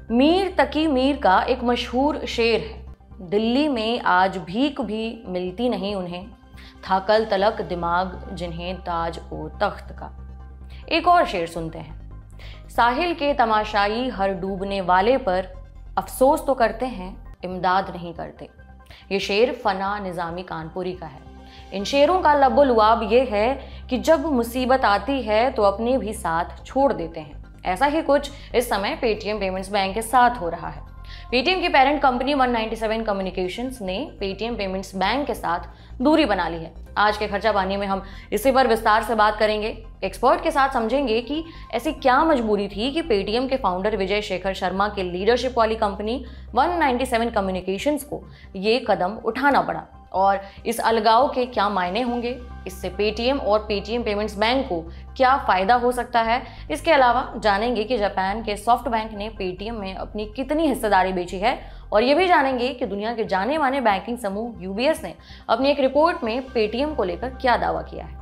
मीर तकी मीर का एक मशहूर शेर है, दिल्ली में आज भीख भी मिलती नहीं उन्हें, था कल तलक दिमाग जिन्हें ताज ओ तख्त का। एक और शेर सुनते हैं, साहिल के तमाशाई हर डूबने वाले पर अफसोस तो करते हैं, इमदाद नहीं करते। ये शेर फना निजामी कानपुरी का है। इन शेरों का लब्बो लुआब ये है कि जब मुसीबत आती है तो अपने भी साथ छोड़ देते हैं। ऐसा ही कुछ इस समय पेटीएम पेमेंट्स बैंक के साथ हो रहा है। पेटीएम की पेरेंट कंपनी 197 कम्युनिकेशंस ने पेटीएम पेमेंट्स बैंक के साथ दूरी बना ली है। आज के खर्चा पानी में हम इसी पर विस्तार से बात करेंगे। एक्सपर्ट के साथ समझेंगे कि ऐसी क्या मजबूरी थी कि पेटीएम के फाउंडर विजय शेखर शर्मा के लीडरशिप वाली कंपनी 197 कम्युनिकेशंस को ये कदम उठाना पड़ा, और इस अलगाव के क्या मायने होंगे, इससे पेटीएम और पेटीएम पेमेंट्स बैंक को क्या फायदा हो सकता है। इसके अलावा जानेंगे कि जापान के सॉफ्ट बैंक ने पेटीएम में अपनी कितनी हिस्सेदारी बेची है, और ये भी जानेंगे कि दुनिया के जाने माने बैंकिंग समूह यूबीएस ने अपनी एक रिपोर्ट में पेटीएम को लेकर क्या दावा किया है।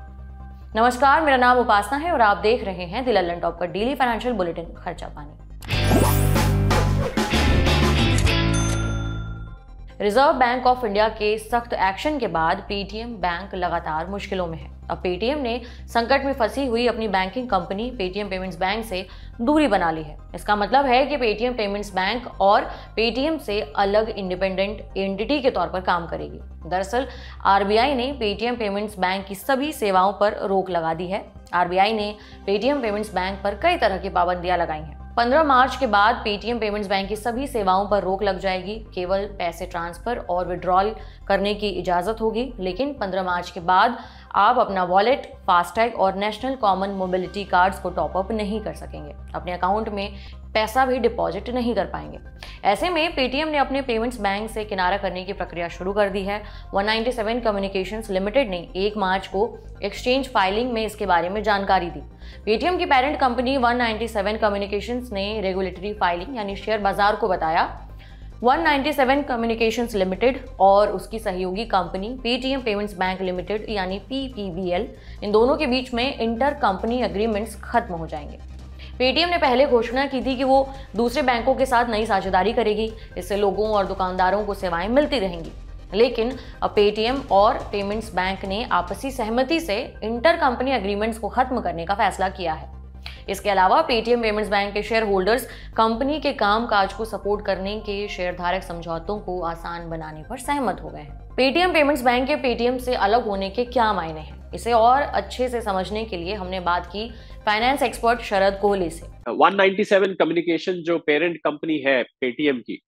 नमस्कार, मेरा नाम उपासना है और आप देख रहे हैं द लल्लन टॉप का डेली फाइनेंशियल बुलेटिन खर्चा पानी। रिजर्व बैंक ऑफ इंडिया के सख्त एक्शन के बाद पेटीएम बैंक लगातार मुश्किलों में है। अब पेटीएम ने संकट में फंसी हुई अपनी banking company Paytm payments bank से दूरी बना ली है। इसका मतलब है कि पेटीएम पेमेंट्स बैंक और पेटीएम से अलग इंडिपेंडेंट एंटिटी के तौर पर काम करेगी। दरअसल आरबीआई ने पेटीएम पेमेंट्स बैंक की सभी सेवाओं पर रोक लगा दी है। आरबीआई ने पेटीएम पेमेंट्स बैंक पर कई तरह की पाबंदियां लगाई हैं। 15 मार्च के बाद पेटीएम पेमेंट्स बैंक की सभी सेवाओं पर रोक लग जाएगी। केवल पैसे ट्रांसफर और विड्रॉल करने की इजाजत होगी, लेकिन 15 मार्च के बाद आप अपना वॉलेट, फास्टैग और नेशनल कॉमन मोबिलिटी कार्ड्स को टॉप अप नहीं कर सकेंगे। अपने अकाउंट में पैसा भी डिपॉजिट नहीं कर पाएंगे। ऐसे में पेटीएम ने अपने पेमेंट्स बैंक से किनारा करने की प्रक्रिया शुरू कर दी है। 197 कम्युनिकेशंस लिमिटेड ने 1 मार्च को एक्सचेंज फाइलिंग में इसके बारे में जानकारी दी। पेटीएम की पेरेंट कंपनी 197 कम्युनिकेशंस ने रेगुलेटरी फाइलिंग यानी शेयर बाजार को बताया 197 कम्युनिकेशंस लिमिटेड और उसकी सहयोगी company Paytm payments bank limited यानी पीपीबीएल, इन दोनों के बीच में इंटर कंपनी एग्रीमेंट्स खत्म हो जाएंगे। पेटीएम ने पहले घोषणा की थी कि वो दूसरे बैंकों के साथ नई साझेदारी करेगी, इससे लोगों और दुकानदारों को सेवाएं मिलती रहेंगी। लेकिन अब पेटीएम और पेमेंट्स बैंक ने आपसी सहमति से इंटर कंपनी एग्रीमेंट्स को खत्म करने का फैसला किया है। इसके अलावा पेटीएम पेमेंट्स बैंक के शेयर होल्डर्स कंपनी के कामकाज को सपोर्ट करने के शेयरधारक समझौतों को आसान बनाने पर सहमत हो गए हैं। पेटीएम पेमेंट्स बैंक के पेटीएम से अलग होने के क्या मायने हैं, इसे और अच्छे से समझने के लिए हमने बात की फाइनेंस एक्सपर्ट शरद कोहली से। 197 कम्युनिकेशन जो पेरेंट कंपनी है पेटीएम की,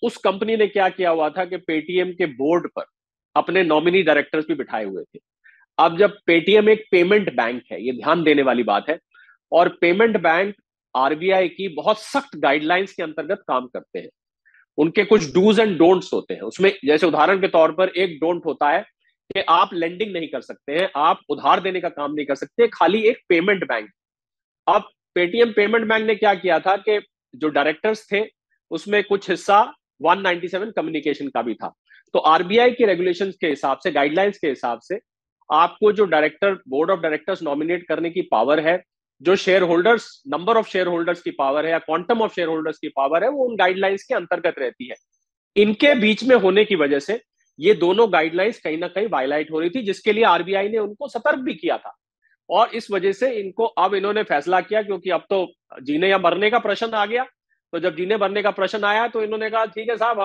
उस कंपनी ने क्या किया हुआ था कि पेटीएम के बोर्ड पर अपने नॉमिनी डायरेक्टर्स भी बिठाए हुए थे। अब जब पेटीएम एक पेमेंट बैंक है, ये ध्यान देने वाली बात है, और पेमेंट बैंक आरबीआई की बहुत सख्त गाइडलाइंस के अंतर्गत काम करते हैं। उनके कुछ डूज एंड डोंट्स होते हैं। उसमें जैसे उदाहरण के तौर पर एक डोंट होता है कि आप लेंडिंग नहीं कर सकते हैं, आप उधार देने का काम नहीं कर सकते, खाली एक पेमेंट बैंक। अब पेटीएम पेमेंट बैंक ने क्या किया था कि जो डायरेक्टर्स थे उसमें कुछ हिस्सा 197 कम्युनिकेशन का भी था। तो आरबीआई के रेगुलेशंस के हिसाब से, गाइडलाइंस के हिसाब से, आपको जो director, board of directors nominate करने की पावर है, जो share holders, number of share holders की पावर है या क्वांटम ऑफ शेयर होल्डर्स की पावर है, वो उन गाइडलाइंस के अंतर्गत रहती है। इनके बीच में होने की वजह से ये दोनों गाइडलाइंस कहीं ना कहीं वायलाइट हो रही थी, जिसके लिए आरबीआई ने उनको सतर्क भी किया था। और इस वजह से इन्होंने फैसला किया, क्योंकि अब तो जीने या मरने का प्रश्न आ गया। तो जब जीने मरने का प्रश्न आया तो इन्होंने कहा ठीक है साहब,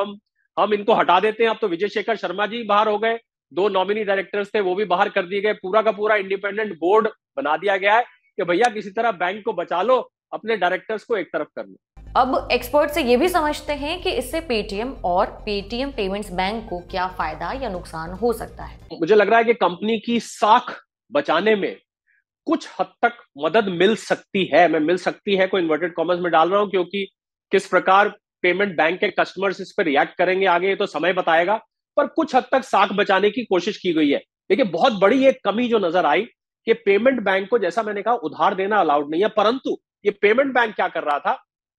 हम इनको हटा देते हैं। अब तो विजय शेखर शर्मा जी बाहर हो गए, 2 नॉमिनी डायरेक्टर्स थे वो भी बाहर कर दिए गए, पूरा का पूरा इंडिपेंडेंट बोर्ड बना दिया गया है कि भैया किसी तरह बैंक को बचा लो, अपने डायरेक्टर्स को एक तरफ कर लो। अब एक्सपर्ट से ये भी समझते हैं कि इससे पेटीएम और पेटीएम पेमेंट्स बैंक को क्या फायदा या नुकसान हो सकता है। मुझे लग रहा है कि कंपनी की साख बचाने में कुछ हद तक मदद मिल सकती है। मैं मिल सकती है को इन्वर्टेड कॉमर्स में डाल रहा हूं, क्योंकि किस प्रकार पेमेंट बैंक के कस्टमर्स इस पर रिएक्ट करेंगे आगे, ये तो समय बताएगा। पर कुछ हद तक साख बचाने की कोशिश की गई है। देखिए, बहुत बड़ी एक कमी जो नजर आई कि पेमेंट बैंक को, जैसा मैंने कहा, उधार देना अलाउड नहीं है, परंतु ये पेमेंट बैंक क्या कर रहा था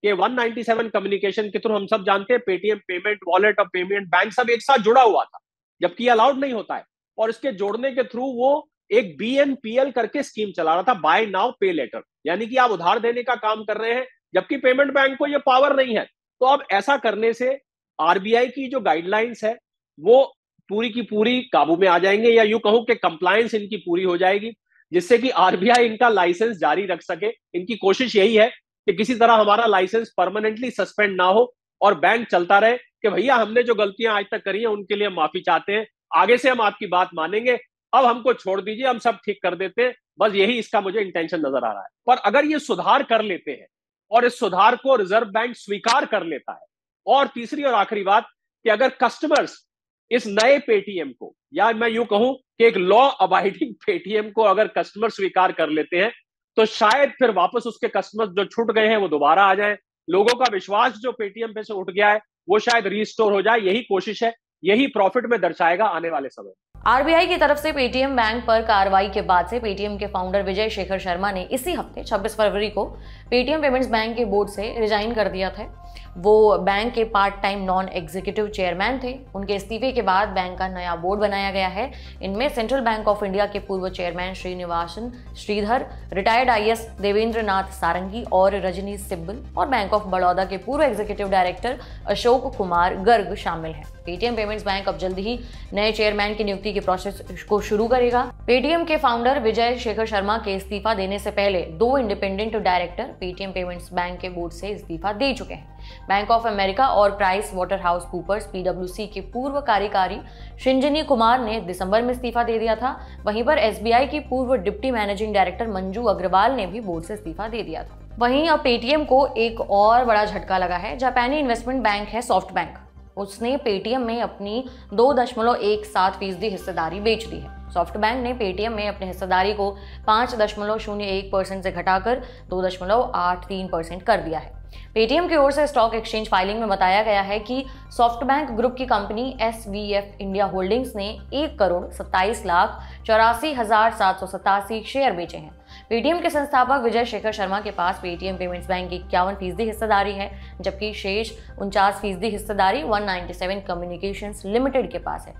कि 197 कम्युनिकेशन के थ्रू, हम सब जानते हैं पेटीएम पेमेंट वॉलेट और पेमेंट बैंक सब एक साथ जुड़ा हुआ था, जबकि ये अलाउड नहीं होता है। और इसके जोड़ने के थ्रू वो एक बीएनपीएल करके स्कीम चला रहा था, बाय नाउ पे लेटर, यानी कि आप उधार देने का काम कर रहे हैं, जबकि पेमेंट बैंक को ये पावर नहीं है। तो अब ऐसा करने से आरबीआई की जो गाइडलाइंस है वो पूरी की पूरी काबू में आ जाएंगे, या यूं कहूं कि कंप्लायंस इनकी पूरी हो जाएगी, जिससे कि आरबीआई इनका लाइसेंस जारी रख सके। इनकी कोशिश यही है कि किसी तरह हमारा लाइसेंस परमानेंटली सस्पेंड ना हो और बैंक चलता रहे कि भैया हमने जो गलतियां आज तक करी हैं उनके लिए माफी चाहते हैं, आगे से हम आपकी बात मानेंगे, अब हमको छोड़ दीजिए, हम सब ठीक कर देते हैं। बस यही इसका मुझे इंटेंशन नजर आ रहा है। पर अगर ये सुधार कर लेते हैं और इस सुधार को रिजर्व बैंक स्वीकार कर लेता है, और तीसरी और आखिरी बात कि अगर कस्टमर्स इस नए पेटीएम को, या मैं यूं कहूं कि एक लॉ अबाइडिंग पेटीएम को अगर कस्टमर स्वीकार कर लेते हैं, तो शायद फिर वापस उसके कस्टमर्स जो छूट गए हैं वो दोबारा आ जाएं। लोगों का विश्वास जो पेटीएम पे से उठ गया है वो शायद रीस्टोर हो जाए। यही कोशिश है, यही प्रॉफिट में दर्शाएगा आने वाले समय। आरबीआई की तरफ से पेटीएम बैंक पर कार्रवाई के बाद से पेटीएम के फाउंडर विजय शेखर शर्मा ने इसी हफ्ते 26 फरवरी को पेटीएम पेमेंट्स बैंक के बोर्ड से रिजाइन कर दिया था। वो बैंक के part time non executive chairman थे। उनके इस्तीफे के बाद बैंक का नया बोर्ड बनाया गया है। इनमें सेंट्रल बैंक ऑफ इंडिया के पूर्व chairman Srinivasan Sridhar, retired IAS Devendra Nath Sarangi और रजनी सिब्बल, और बैंक ऑफ बड़ौदा के पूर्व एग्जीक्यूटिव डायरेक्टर अशोक कुमार गर्ग शामिल हैं। पेटीएम पेमेंट्स बैंक अब जल्द ही नए चेयरमैन की नियुक्ति के प्रोसेस को शुरू करेगा। पेटीएम के फाउंडर विजय शेखर शर्मा के इस्तीफा देने से पहले 2 independent director Paytm payments bank के बोर्ड से इस्तीफा दे चुके हैं। बैंक ऑफ अमेरिका और प्राइस वाटर हाउस कूपर्स पीडब्ल्यूसी के पूर्व कार्यकारी शिंजनी कुमार ने दिसंबर में इस्तीफा दे दिया था। वहीं पर एसबीआई की पूर्व deputy managing director Manju Agarwal ने भी बोर्ड से इस्तीफा दे दिया था। वहीं अब पेटीएम को एक और बड़ा झटका लगा है। जापानी इन्वेस्टमेंट बैंक है सॉफ्ट बैंक, उसने पेटीएम में अपनी 2.17% हिस्सेदारी बेच दी है। सॉफ्ट बैंक ने पेटीएम में अपनी हिस्सेदारी को 5.01% से घटाकर 2.83% कर दिया है। पेटीएम की ओर से स्टॉक एक्सचेंज फाइलिंग में बताया गया है कि सॉफ्ट बैंक ग्रुप की कंपनी एसवीएफ इंडिया होल्डिंग्स ने 1,27,84,787 शेयर बेचे हैं। पेटीएम के संस्थापक विजय शेखर शर्मा के पास पेटीएम पेमेंट्स बैंक की 51% हिस्सेदारी है, जबकि शेष 49% हिस्सेदारी 197 कम्युनिकेशंस लिमिटेड के पास है।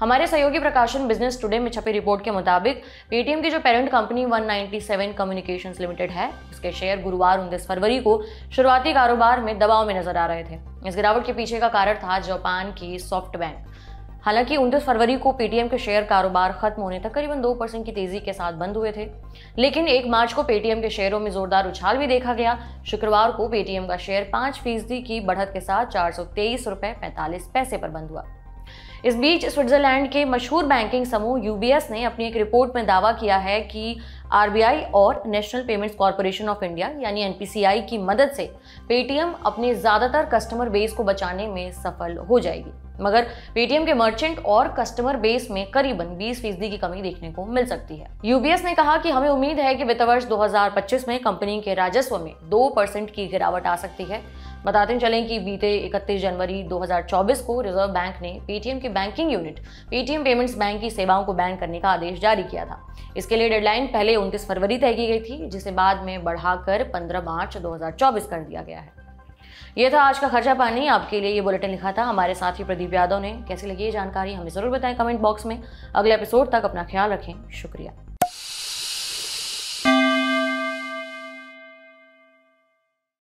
हमारे सहयोगी प्रकाशन बिजनेस टुडे में छपी रिपोर्ट के मुताबिक पेटीएम की जो पेरेंट कंपनी 197 कम्युनिकेशंस लिमिटेड है, उसके शेयर गुरुवार 29 फरवरी को शुरुआती कारोबार में दबाव में नजर आ रहे थे। इस गिरावट के पीछे का कारण था जापान की सॉफ्ट बैंक। हालांकि 29 फरवरी को पेटीएम के शेयर कारोबार खत्म होने तक करीबन 2% की तेजी के साथ बंद हुए थे, लेकिन 1 मार्च को पेटीएम के शेयरों में जोरदार उछाल भी देखा गया। शुक्रवार को पेटीएम का शेयर 5% की बढ़त के साथ 423 रुपए 45 पैसे पर बंद हुआ। इस बीच स्विट्जरलैंड के मशहूर बैंकिंग समूह यूबीएस ने अपनी एक रिपोर्ट में दावा किया है कि आरबीआई और national payments corporation of India यानी एनपीसीआई की मदद से पेटीएम अपने ज्यादातर कस्टमर बेस को बचाने में सफल हो जाएगी, मगर पेटीएम के मर्चेंट और कस्टमर बेस में करीबन 20% की कमी देखने को मिल सकती है। यूबीएस ने कहा कि हमें उम्मीद है कि वित्त वर्ष 2025 में कंपनी के राजस्व में 2% की गिरावट आ सकती है। बताते चलें कि बीते 31 जनवरी 2024 को रिजर्व बैंक ने पेटीएम की banking unit Paytm payments bank की सेवाओं को बैन करने का आदेश जारी किया था। इसके लिए डेडलाइन पहले 29 फरवरी तय की गई थी, जिसे बाद में बढ़ाकर 15 मार्च 2024 कर दिया गया है। यह था आज का खर्चा पानी। आपके लिए ये बुलेटिन लिखा था हमारे साथी प्रदीप यादव ने। कैसी लगी ये जानकारी हमें जरूर बताएं कमेंट बॉक्स में। अगले एपिसोड तक अपना ख्याल रखें। शुक्रिया।